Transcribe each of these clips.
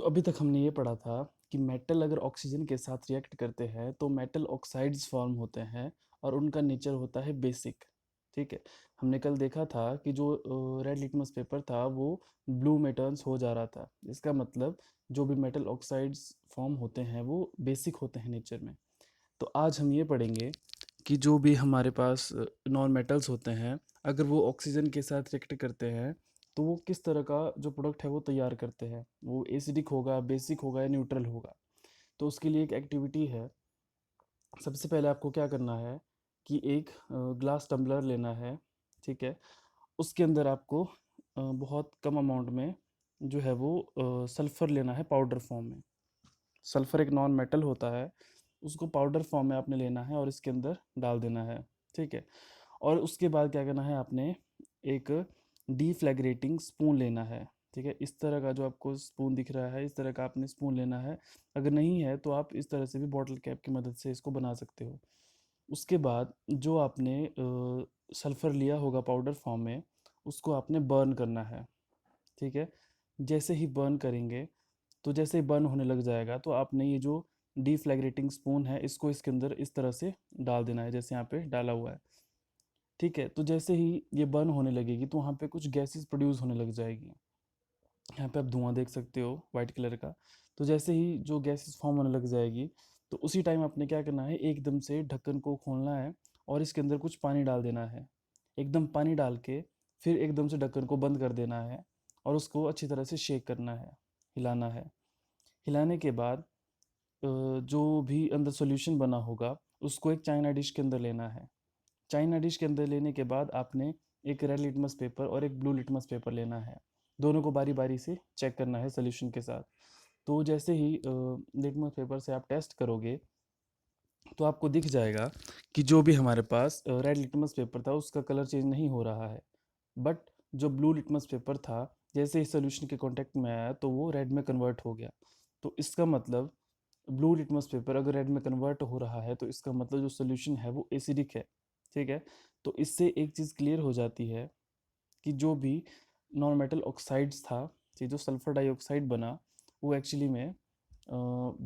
तो अभी तक हमने ये पढ़ा था कि मेटल अगर ऑक्सीजन के साथ रिएक्ट करते हैं तो मेटल ऑक्साइड्स फॉर्म होते हैं और उनका नेचर होता है बेसिक। ठीक है। हमने कल देखा था कि जो रेड लिटमस पेपर था वो ब्लू में टर्न्स हो जा रहा था। इसका मतलब जो भी मेटल ऑक्साइड्स फॉर्म होते हैं वो बेसिक होते हैं नेचर में। तो आज हम ये पढ़ेंगे कि जो भी हमारे पास नॉन मेटल्स होते हैं अगर वो ऑक्सीजन के साथ रिएक्ट करते हैं तो वो किस तरह का जो प्रोडक्ट है वो तैयार करते हैं। वो एसिडिक होगा, बेसिक होगा या न्यूट्रल होगा। तो उसके लिए एक एक्टिविटी है। सबसे पहले आपको क्या करना है कि एक ग्लास टम्बलर लेना है। ठीक है। उसके अंदर आपको बहुत कम अमाउंट में जो है वो सल्फ़र लेना है पाउडर फॉर्म में। सल्फ़र एक नॉन मेटल होता है, उसको पाउडर फॉर्म में आपने लेना है और इसके अंदर डाल देना है। ठीक है। और उसके बाद क्या करना है आपने एक डीफ्लैग्रेटिंग स्पून लेना है। ठीक है। इस तरह का जो आपको स्पून दिख रहा है इस तरह का आपने स्पून लेना है। अगर नहीं है तो आप इस तरह से भी बॉटल कैप की मदद से इसको बना सकते हो। उसके बाद जो आपने सल्फ़र लिया होगा पाउडर फॉर्म में उसको आपने बर्न करना है। ठीक है। जैसे ही बर्न करेंगे तो जैसे ही बर्न होने लग जाएगा तो आपने ये जो डीफ्लैग्रेटिंग स्पून है इसको इसके अंदर इस तरह से डाल देना है जैसे यहाँ पे डाला हुआ है। ठीक है। तो जैसे ही ये बर्न होने लगेगी तो वहाँ पे कुछ गैसेस प्रोड्यूस होने लग जाएगी। यहाँ पे आप धुआं देख सकते हो वाइट कलर का। तो जैसे ही जो गैसेस फॉर्म होने लग जाएगी तो उसी टाइम आपने क्या करना है एकदम से ढक्कन को खोलना है और इसके अंदर कुछ पानी डाल देना है। एकदम पानी डाल के फिर एकदम से ढक्कन को बंद कर देना है और उसको अच्छी तरह से शेक करना है, हिलाना है। हिलाने के बाद जो भी अंदर सॉल्यूशन बना होगा उसको एक चाइना डिश के अंदर लेना है। चाइना डिश के अंदर लेने के बाद आपने एक रेड लिटमस पेपर और एक ब्लू लिटमस पेपर लेना है। दोनों को बारी बारी से चेक करना है सॉल्यूशन के साथ। तो जैसे ही लिटमस पेपर से आप टेस्ट करोगे तो आपको दिख जाएगा कि जो भी हमारे पास रेड लिटमस पेपर था उसका कलर चेंज नहीं हो रहा है। बट जो ब्लू लिटमस पेपर था जैसे ही सॉल्यूशन के कांटेक्ट में आया तो वो रेड में कन्वर्ट हो गया। तो इसका मतलब ब्लू लिटमस पेपर अगर रेड में कन्वर्ट हो रहा है तो इसका मतलब जो सोल्यूशन है वो एसिडिक है। ठीक है। तो इससे एक चीज़ क्लियर हो जाती है कि जो भी नॉन मेटल ऑक्साइड्स था, ये जो सल्फर डाइऑक्साइड बना वो एक्चुअली में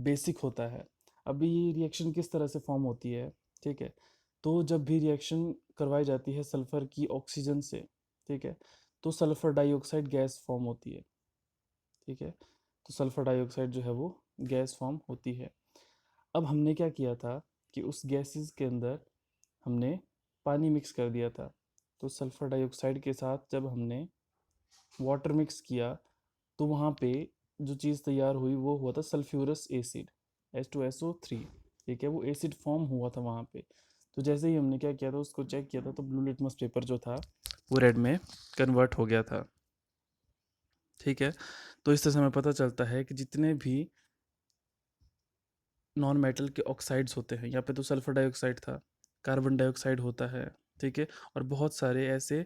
बेसिक होता है। अभी ये रिएक्शन किस तरह से फॉर्म होती है। ठीक है। तो जब भी रिएक्शन करवाई जाती है सल्फर की ऑक्सीजन से, ठीक है, तो सल्फर डाइऑक्साइड गैस फॉर्म होती है। ठीक है। तो सल्फर डाइऑक्साइड जो है वो गैस फॉर्म होती है। अब हमने क्या किया था कि उस गैसेस के अंदर हमने पानी मिक्स कर दिया था। तो सल्फर डाइऑक्साइड के साथ जब हमने वाटर मिक्स किया तो वहाँ पे जो चीज़ तैयार हुई वो हुआ था सल्फ्यूरस एसिड, H2SO3। ठीक है। वो एसिड फॉर्म हुआ था वहाँ पे। तो जैसे ही हमने क्या किया था उसको चेक किया था तो ब्लू लिटमस पेपर जो था वो रेड में कन्वर्ट हो गया था। ठीक है। तो इस तरह से हमें पता चलता है कि जितने भी नॉन मेटल के ऑक्साइड्स होते हैं, यहाँ पे तो सल्फर डाइऑक्साइड था, कार्बन डाइऑक्साइड होता है। ठीक है। और बहुत सारे ऐसे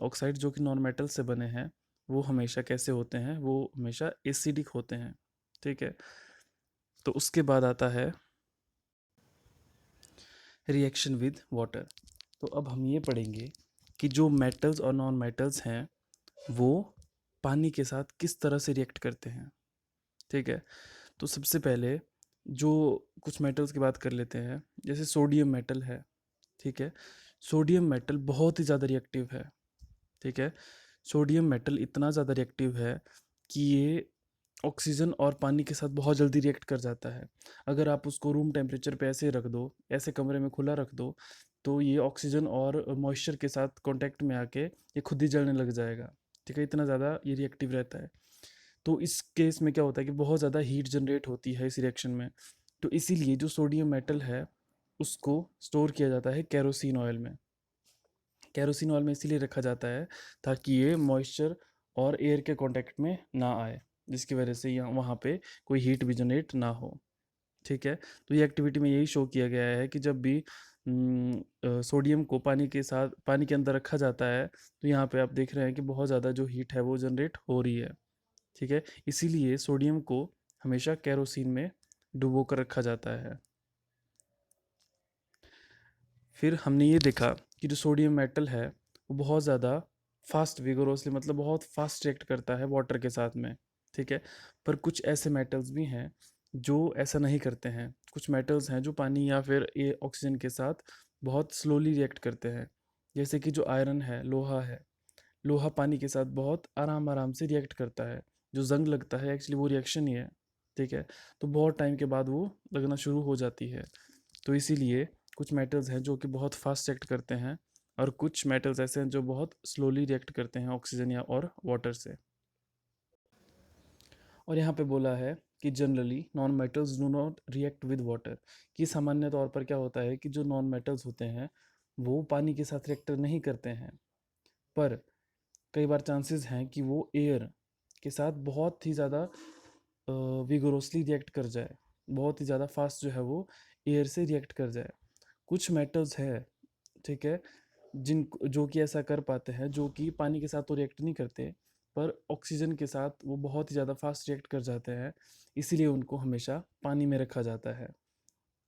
ऑक्साइड जो कि नॉन मेटल से बने हैं वो हमेशा कैसे होते हैं, वो हमेशा एसिडिक होते हैं। ठीक है। तो उसके बाद आता है रिएक्शन विद वाटर। तो अब हम ये पढ़ेंगे कि जो मेटल्स और नॉन मेटल्स हैं वो पानी के साथ किस तरह से रिएक्ट करते हैं। ठीक है। तो सबसे पहले जो कुछ मेटल्स की बात कर लेते हैं, जैसे सोडियम मेटल है। ठीक है। सोडियम मेटल बहुत ही ज़्यादा रिएक्टिव है। ठीक है। सोडियम मेटल इतना ज़्यादा रिएक्टिव है कि ये ऑक्सीजन और पानी के साथ बहुत जल्दी रिएक्ट कर जाता है। अगर आप उसको रूम टेम्परेचर पे ऐसे रख दो, ऐसे कमरे में खुला रख दो, तो ये ऑक्सीजन और मॉइस्चर के साथ कांटेक्ट में आके ये खुद ही जलने लग जाएगा। ठीक है। इतना ज़्यादा ये रिएक्टिव रहता है। तो इस केस में क्या होता है कि बहुत ज़्यादा हीट जनरेट होती है इस रिएक्शन में। तो इसीलिए जो सोडियम मेटल है उसको स्टोर किया जाता है केरोसिन ऑयल में। केरोसिन ऑयल में इसीलिए रखा जाता है ताकि ये मॉइस्चर और एयर के कांटेक्ट में ना आए, जिसकी वजह से यहाँ वहाँ पे कोई हीट भी जनरेट ना हो। ठीक है। तो ये एक्टिविटी में यही शो किया गया है कि जब भी सोडियम को पानी के साथ पानी के अंदर रखा जाता है तो यहाँ पे आप देख रहे हैं कि बहुत ज़्यादा जो हीट है वो जनरेट हो रही है। ठीक है। इसीलिए सोडियम को हमेशा केरोसिन में डुबो कर रखा जाता है। फिर हमने ये देखा कि जो सोडियम मेटल है वो बहुत ज़्यादा फास्ट विगोरसली मतलब बहुत फास्ट रिएक्ट करता है वाटर के साथ में। ठीक है। पर कुछ ऐसे मेटल्स भी हैं जो ऐसा नहीं करते हैं। कुछ मेटल्स हैं जो पानी या फिर ये ऑक्सीजन के साथ बहुत स्लोली रिएक्ट करते हैं। जैसे कि जो आयरन है, लोहा है। लोहा पानी के साथ बहुत आराम आराम से रिएक्ट करता है। जो जंग लगता है एक्चुअली वो रिएक्शन ही है। ठीक है। तो बहुत टाइम के बाद वो लगना शुरू हो जाती है। तो इसीलिए कुछ मेटल्स हैं जो कि बहुत फास्ट रिएक्ट करते हैं, और कुछ मेटल्स ऐसे हैं जो बहुत स्लोली रिएक्ट करते हैं ऑक्सीजन या और वाटर से। और यहाँ पे बोला है कि generally non metals do not react with water, कि सामान्य तौर पर क्या होता है कि जो नॉन मेटल्स होते हैं वो पानी के साथ रिएक्ट नहीं करते हैं। पर कई बार चांसेस हैं कि वो एयर के साथ बहुत ही ज़्यादा विगोरसली रिएक्ट कर जाए, बहुत ही ज़्यादा फास्ट जो है वो एयर से रिएक्ट कर जाए। कुछ मेटल्स है, ठीक है, जिन जो कि ऐसा कर पाते हैं, जो कि पानी के साथ तो रिएक्ट नहीं करते, पर ऑक्सीजन के साथ वो बहुत ही ज़्यादा फास्ट रिएक्ट कर जाते हैं। इसीलिए उनको हमेशा पानी में रखा जाता है।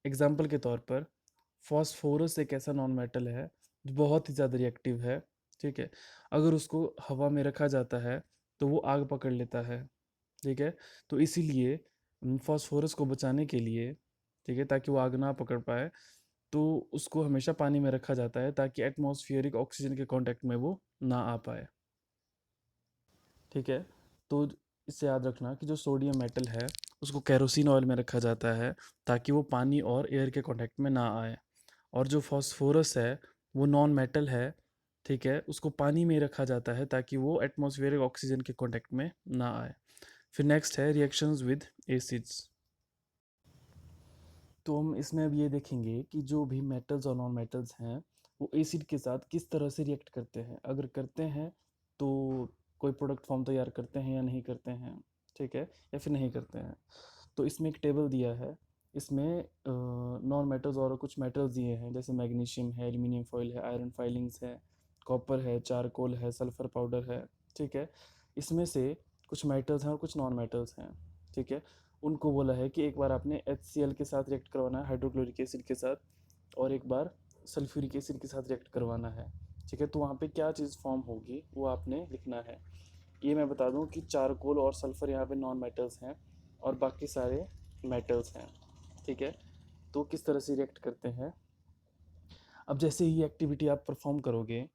एग्जाम्पल के तौर पर फॉस्फोरस एक ऐसा नॉन मेटल है जो बहुत ही ज़्यादा रिएक्टिव है। ठीक है। अगर उसको हवा में रखा जाता है तो वो आग पकड़ लेता है। ठीक है। तो इसीलिए फॉस्फोरस को बचाने के लिए, ठीक है, ताकि वो आग ना पकड़ पाए, तो उसको हमेशा पानी में रखा जाता है ताकि एटमॉस्फेरिक ऑक्सीजन के कांटेक्ट में वो ना आ पाए। ठीक है। तो इससे याद रखना कि जो सोडियम मेटल है उसको केरोसिन ऑयल में रखा जाता है ताकि वो पानी और एयर के कांटेक्ट में ना आए। और जो फॉस्फोरस है वो नॉन मेटल है। ठीक है। उसको पानी में रखा जाता है ताकि वो एटमॉस्फेरिक ऑक्सीजन के कांटेक्ट में ना आए। फिर नेक्स्ट है रिएक्शंस विद एसिड्स। तो हम इसमें अब ये देखेंगे कि जो भी मेटल्स और नॉन मेटल्स हैं वो एसिड के साथ किस तरह से रिएक्ट करते हैं। अगर करते हैं तो कोई प्रोडक्ट फॉर्म तैयार करते हैं या नहीं करते हैं। ठीक है। या फिर नहीं करते हैं। तो इसमें एक टेबल दिया है। इसमें नॉन मेटल्स और कुछ मेटल्स दिए हैं, जैसे मैग्नीशियम है, एल्यूमिनियम फॉइल है, आयरन फाइलिंग्स है, कॉपर है, चारकोल है, सल्फर पाउडर है। ठीक है। इसमें से कुछ मेटल्स हैं और कुछ नॉन मेटल्स हैं। ठीक है। उनको बोला है कि एक बार आपने HCl के साथ रिएक्ट करवाना है, हाइड्रोक्लोरिक एसिड के साथ, और एक बार सल्फ्यूरिक एसिड के साथ रिएक्ट करवाना है। ठीक है। तो वहाँ पे क्या चीज़ फॉर्म होगी वो आपने लिखना है। ये मैं बता दूं कि चारकोल और सल्फर यहाँ पे नॉन मेटल्स हैं और बाकी सारे मेटल्स हैं। ठीक है। तो किस तरह से रिएक्ट करते हैं, अब जैसे ही एक्टिविटी आप परफॉर्म करोगे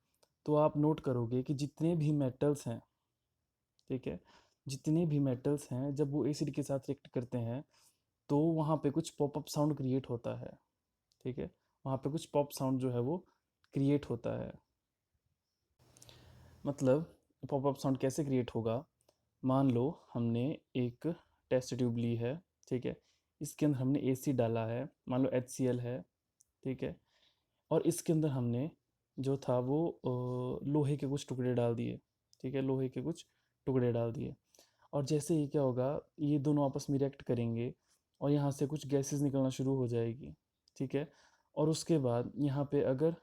तो आप नोट करोगे कि जितने भी मेटल्स हैं, ठीक है, जितने भी मेटल्स हैं जब वो एसिड के साथ रिएक्ट करते हैं तो वहाँ पे कुछ पॉपअप साउंड क्रिएट होता है। ठीक है। वहाँ पे कुछ पॉप साउंड जो है वो क्रिएट होता है। मतलब पॉपअप साउंड कैसे क्रिएट होगा, मान लो हमने एक टेस्ट ट्यूब ली है। ठीक है। इसके अंदर हमने एसिड डाला है, मान लो HCl है। ठीक है। और इसके अंदर हमने जो था वो लोहे के कुछ टुकड़े डाल दिए। ठीक है। लोहे के कुछ टुकड़े डाल दिए। और जैसे ही क्या होगा, ये दोनों आपस में रिएक्ट करेंगे और यहाँ से कुछ गैसेस निकलना शुरू हो जाएगी। ठीक है। और उसके बाद यहाँ पे अगर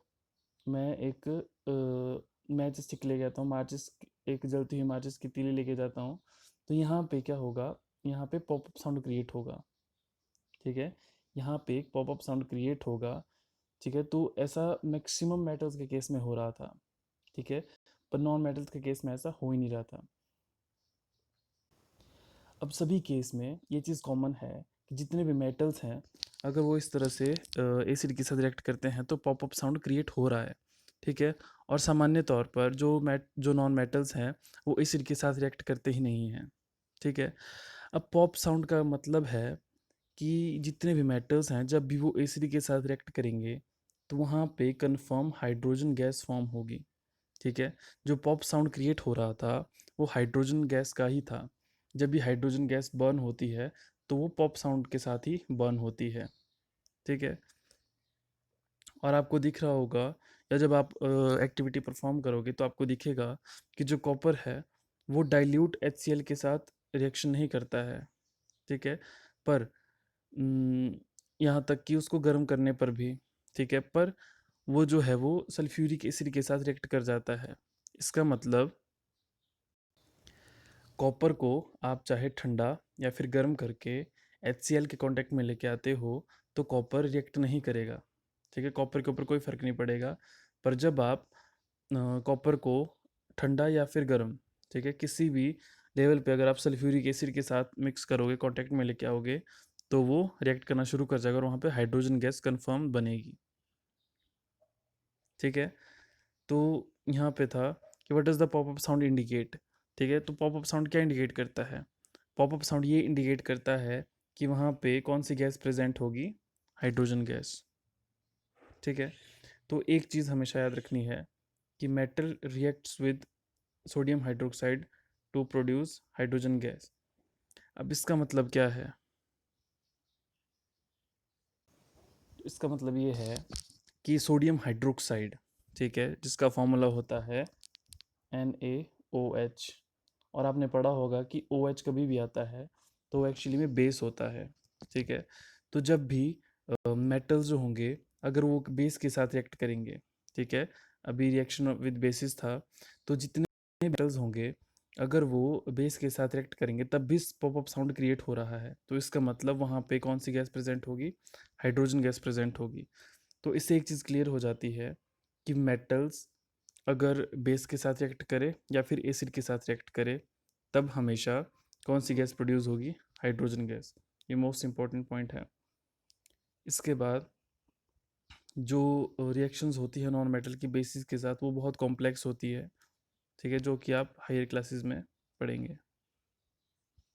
मैं एक मैच स्टिक ले जाता हूँ, माचिस, एक जलती हुई माचिस की तीली लेके जाता हूँ, तो यहाँ पे क्या होगा, यहाँ पे पॉपअप साउंड क्रिएट होगा। ठीक है। यहाँ पे एक पॉपअप साउंड क्रिएट होगा। ठीक है। तो ऐसा मैक्सिमम मेटल्स के केस में हो रहा था। ठीक है। पर नॉन मेटल्स के केस में ऐसा हो ही नहीं रहा था। अब सभी केस में ये चीज़ कॉमन है कि जितने भी मेटल्स हैं अगर वो इस तरह से एसिड के साथ रिएक्ट करते हैं तो पॉपअप साउंड क्रिएट हो रहा है। ठीक है। और सामान्य तौर पर जो नॉन मेटल्स हैं वो एसिड के साथ रिएक्ट करते ही नहीं हैं। ठीक है। अब पॉप साउंड का मतलब है कि जितने भी मेटल्स हैं जब भी वो एसिड के साथ रिएक्ट करेंगे तो वहाँ पे कन्फर्म हाइड्रोजन गैस फॉर्म होगी। ठीक है। जो पॉप साउंड क्रिएट हो रहा था वो हाइड्रोजन गैस का ही था। जब भी हाइड्रोजन गैस बर्न होती है तो वो पॉप साउंड के साथ ही बर्न होती है। ठीक है। और आपको दिख रहा होगा, या जब आप एक्टिविटी परफॉर्म करोगे तो आपको दिखेगा कि जो कॉपर है वो डाइल्यूट HCl के साथ रिएक्शन नहीं करता है। ठीक है। पर उम, यहाँ तक कि उसको गर्म करने पर भी, ठीक है, पर वो जो है वो सल्फ्यूरिक एसिड के साथ रिएक्ट कर जाता है। इसका मतलब कॉपर को आप चाहे ठंडा या फिर गर्म करके HCl के कांटेक्ट में लेके आते हो तो कॉपर रिएक्ट नहीं करेगा। ठीक है। कॉपर के ऊपर कोई फ़र्क नहीं पड़ेगा। पर जब आप कॉपर को ठंडा या फिर गर्म, ठीक है, किसी भी लेवल पे अगर आप सल्फ्यूरिक एसिड के साथ मिक्स करोगे, कांटेक्ट में लेके आओगे, तो वो रिएक्ट करना शुरू कर जाएगा और वहाँ पे हाइड्रोजन गैस कन्फर्म बनेगी। ठीक है, तो यहाँ पे था कि what does the popup sound indicate. ठीक है, तो पॉपअप साउंड क्या इंडिकेट करता है? पॉपअप साउंड ये इंडिकेट करता है कि वहाँ पे कौन सी गैस प्रेजेंट होगी, हाइड्रोजन गैस। ठीक है, तो एक चीज़ हमेशा याद रखनी है कि metal reacts with sodium hydroxide to produce hydrogen gas. अब इसका मतलब क्या है? इसका मतलब ये है कि सोडियम हाइड्रोक्साइड, ठीक है, जिसका फॉर्मूला होता है NaOH, और आपने पढ़ा होगा कि OH कभी भी आता है तो एक्चुअली में बेस होता है। ठीक है, तो जब भी मेटल्स जो होंगे अगर वो बेस के साथ रिएक्ट करेंगे, ठीक है, अभी रिएक्शन विद बेसिस था, तो जितने मेटल्स होंगे अगर वो बेस के साथ रिएक्ट करेंगे तब भी पॉपअप साउंड क्रिएट हो रहा है, तो इसका मतलब वहाँ पे कौन सी गैस प्रेजेंट होगी, हाइड्रोजन गैस प्रेजेंट होगी। तो इससे एक चीज़ क्लियर हो जाती है कि मेटल्स अगर बेस के साथ रिएक्ट करे या फिर एसिड के साथ रिएक्ट करे तब हमेशा कौन सी गैस प्रोड्यूस होगी, हाइड्रोजन गैस। ये मोस्ट इम्पॉर्टेंट पॉइंट है। इसके बाद जो रिएक्शंस होती है नॉन मेटल की बेसिस के साथ वो बहुत कॉम्प्लेक्स होती है। ठीक है, जो कि आप हायर क्लासेस में पढ़ेंगे।